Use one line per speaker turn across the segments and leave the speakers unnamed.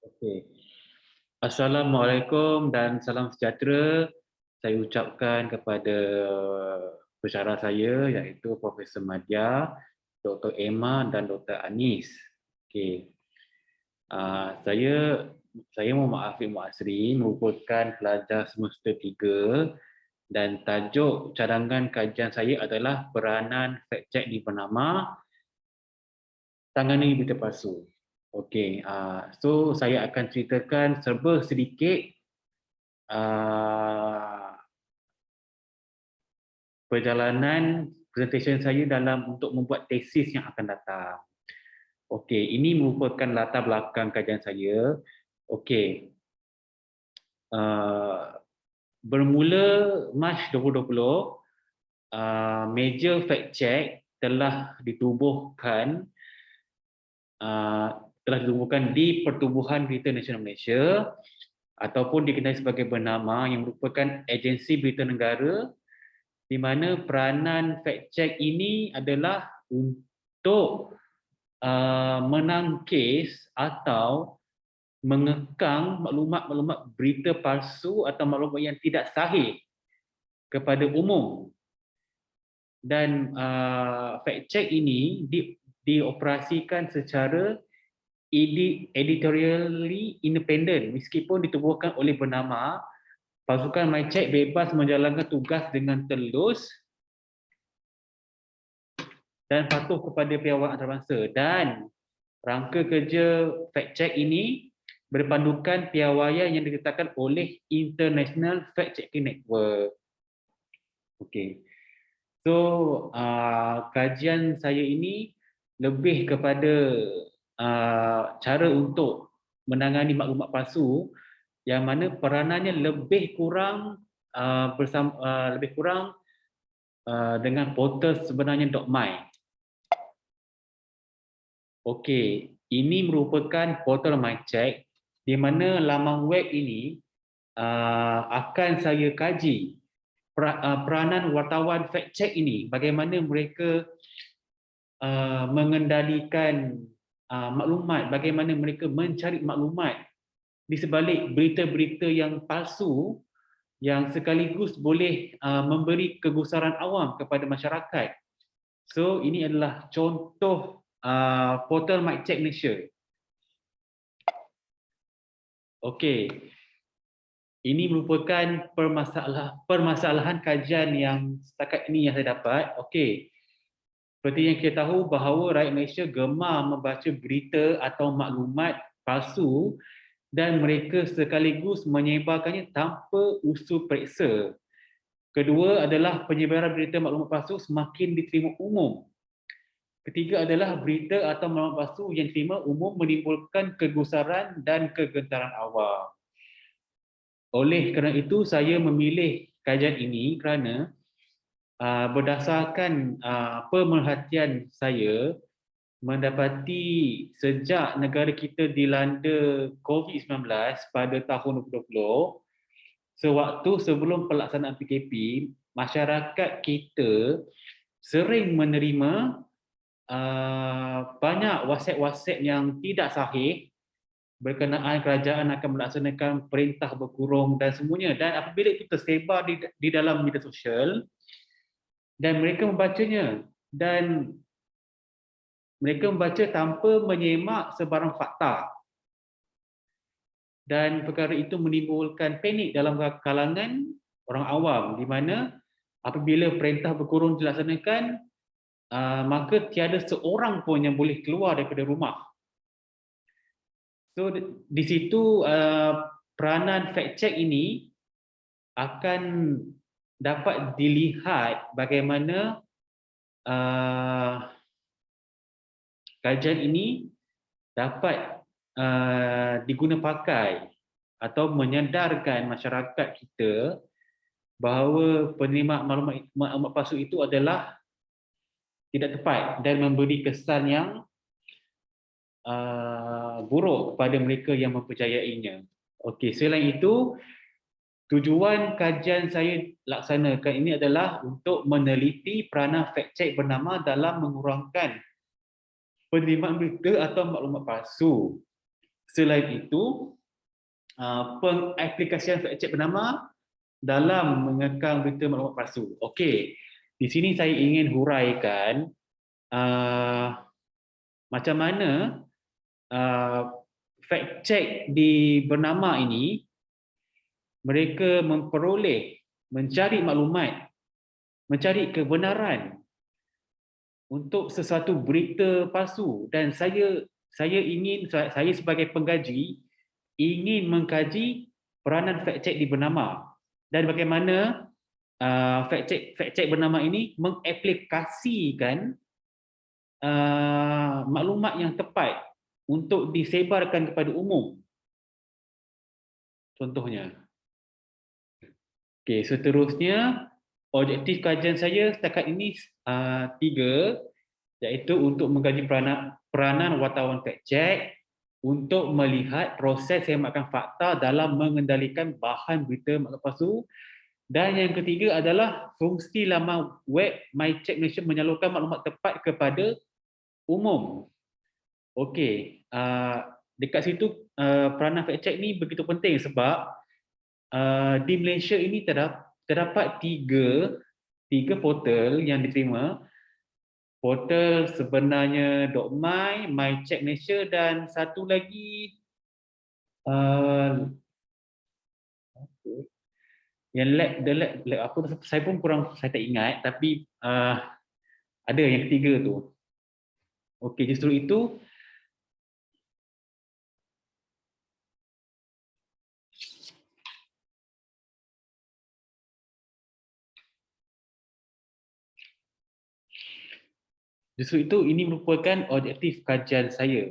Okey. Assalamualaikum dan salam sejahtera. Saya ucapkan kepada pensyarah saya iaitu Profesor Madya, Dr. Emma dan Dr. Anis. Okey. Saya Muhammad Afiq Muasri merupakan pelajar semester 3 dan tajuk cadangan kajian saya adalah peranan fact check di bernama tangani berita palsu. Okey, so saya akan ceritakan serba sedikit perjalanan presentation saya untuk membuat tesis yang akan datang. Okey, ini merupakan latar belakang kajian saya. Okey, bermula Mac 2020, major fact check telah ditubuhkan di Pertubuhan Berita Nasional Malaysia ataupun dikenali sebagai bernama yang merupakan agensi berita negara, di mana peranan fact check ini adalah untuk menangkis atau mengekang maklumat-maklumat berita palsu atau maklumat yang tidak sahih kepada umum. Dan fact check ini dioperasikan secara editorially independent meskipun ditubuhkan oleh bernama pasukan MyCheck bebas menjalankan tugas dengan telus dan patuh kepada piawai antarabangsa, dan rangka kerja fact check ini berpandukan piawaian yang ditetapkan oleh International Fact Checking Network. Okey. So kajian saya ini lebih kepada cara untuk menangani maklumat palsu yang mana peranannya lebih kurang dengan portal sebenarnya .my. Okey, ini merupakan portal MyCheck di mana laman web ini akan saya kaji peranan wartawan fact check ini, bagaimana mereka mengendalikan maklumat, bagaimana mereka mencari maklumat di sebalik berita-berita yang palsu yang sekaligus boleh memberi kegusaran awam kepada masyarakat. So ini adalah contoh portal MyCheck Malaysia. Okey. Ini merupakan permasalahan kajian yang setakat ini yang saya dapat. Okey. Seperti yang kita tahu bahawa rakyat Malaysia gemar membaca berita atau maklumat palsu dan mereka sekaligus menyebarkannya tanpa usul periksa. Kedua adalah penyebaran berita maklumat palsu semakin diterima umum. Ketiga adalah berita atau maklumat palsu yang diterima umum menimbulkan kegusaran dan kegentaran awam. Oleh kerana itu, saya memilih kajian ini kerana berdasarkan pemerhatian saya mendapati sejak negara kita dilanda COVID-19 pada tahun 2020, sewaktu sebelum pelaksanaan PKP, masyarakat kita sering menerima banyak WhatsApp yang tidak sahih berkenaan kerajaan akan melaksanakan perintah berkurung dan semuanya, dan apabila itu tersebar di dalam media sosial dan mereka membacanya dan mereka membaca tanpa menyemak sebarang fakta, dan perkara itu menimbulkan panik dalam kalangan orang awam, di mana apabila perintah berkurung dilaksanakan, maka tiada seorang pun yang boleh keluar daripada rumah. So di situ peranan fact check ini akan dapat dilihat bagaimana kajian ini dapat diguna pakai atau menyadarkan masyarakat kita bahawa penerimaan maklumat palsu itu adalah tidak tepat dan memberi kesan yang buruk kepada mereka yang mempercayainya. Okey, selain itu, tujuan kajian saya laksanakan ini adalah untuk meneliti peranan fact check bernama dalam mengurangkan penerimaan berita atau maklumat palsu Selain itu, pengaplikasian fact check bernama dalam mengekang berita maklumat palsu. Okey, di sini saya ingin huraikan macam mana fact check di bernama ini mereka memperoleh, mencari maklumat, mencari kebenaran untuk sesuatu berita palsu, dan saya sebagai pengkaji ingin mengkaji peranan fact check di bernama dan bagaimana fact check bernama ini mengaplikasikan maklumat yang tepat untuk disebarkan kepada umum. Contohnya. Okey, seterusnya objektif kajian saya setakat ini 3, iaitu untuk mengkaji peranan wartawan fact check, untuk melihat proses semakan fakta dalam mengendalikan bahan berita maklumat palsu, dan yang ketiga adalah fungsi laman web MyCheck Malaysia menyalurkan maklumat tepat kepada umum. Okey, dekat situ peranan fact check ni begitu penting sebab di Malaysia ini terdapat tiga portal yang diterima. Portal sebenarnya .my, MyCheck Malaysia, dan satu lagi yang lab apa, saya pun saya tak ingat, tapi ada yang ketiga tu. Okey, justru itu ini merupakan objektif kajian saya.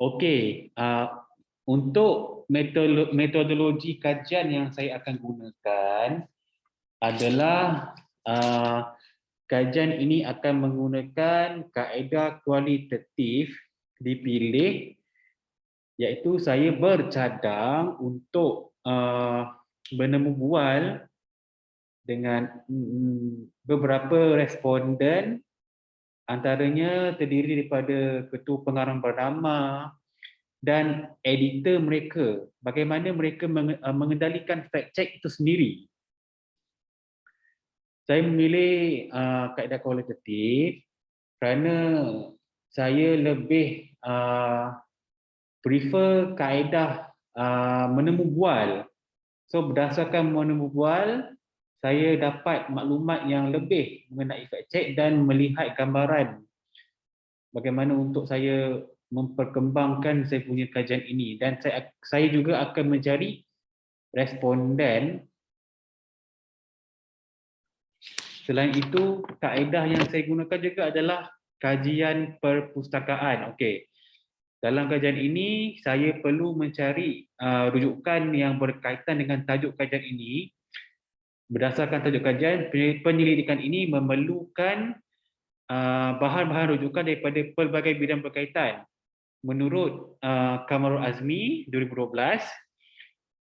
Okey, untuk metodologi kajian yang saya akan gunakan adalah kajian ini akan menggunakan kaedah kualitatif dipilih, iaitu saya bercadang untuk bertemu bual dengan beberapa responden, antaranya terdiri daripada ketua pengarang bernama dan editor mereka, bagaimana mereka mengendalikan fact check itu sendiri. Saya memilih kaedah kualitatif kerana saya lebih prefer kaedah menemu bual. So berdasarkan menemu bual, saya dapat maklumat yang lebih mengenai fact check dan melihat gambaran bagaimana untuk saya memperkembangkan saya punya kajian ini, dan saya juga akan mencari responden. Selain itu, kaedah yang saya gunakan juga adalah kajian perpustakaan. Okey. Dalam kajian ini, saya perlu mencari rujukan yang berkaitan dengan tajuk kajian ini. Berdasarkan tajuk kajian, penyelidikan ini memerlukan bahan-bahan rujukan daripada pelbagai bidang berkaitan. Menurut Kamarul Azmi 2012,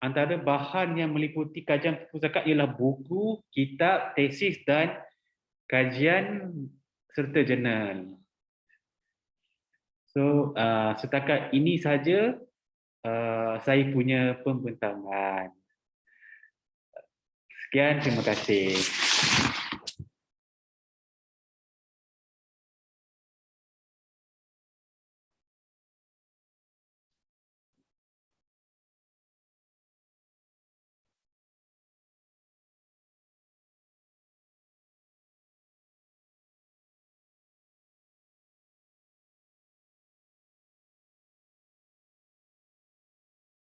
antara bahan yang meliputi kajian perpustakaan ialah buku, kitab, tesis dan kajian serta jurnal. So, setakat ini saja saya punya pembentangan. Sekian, terima kasih.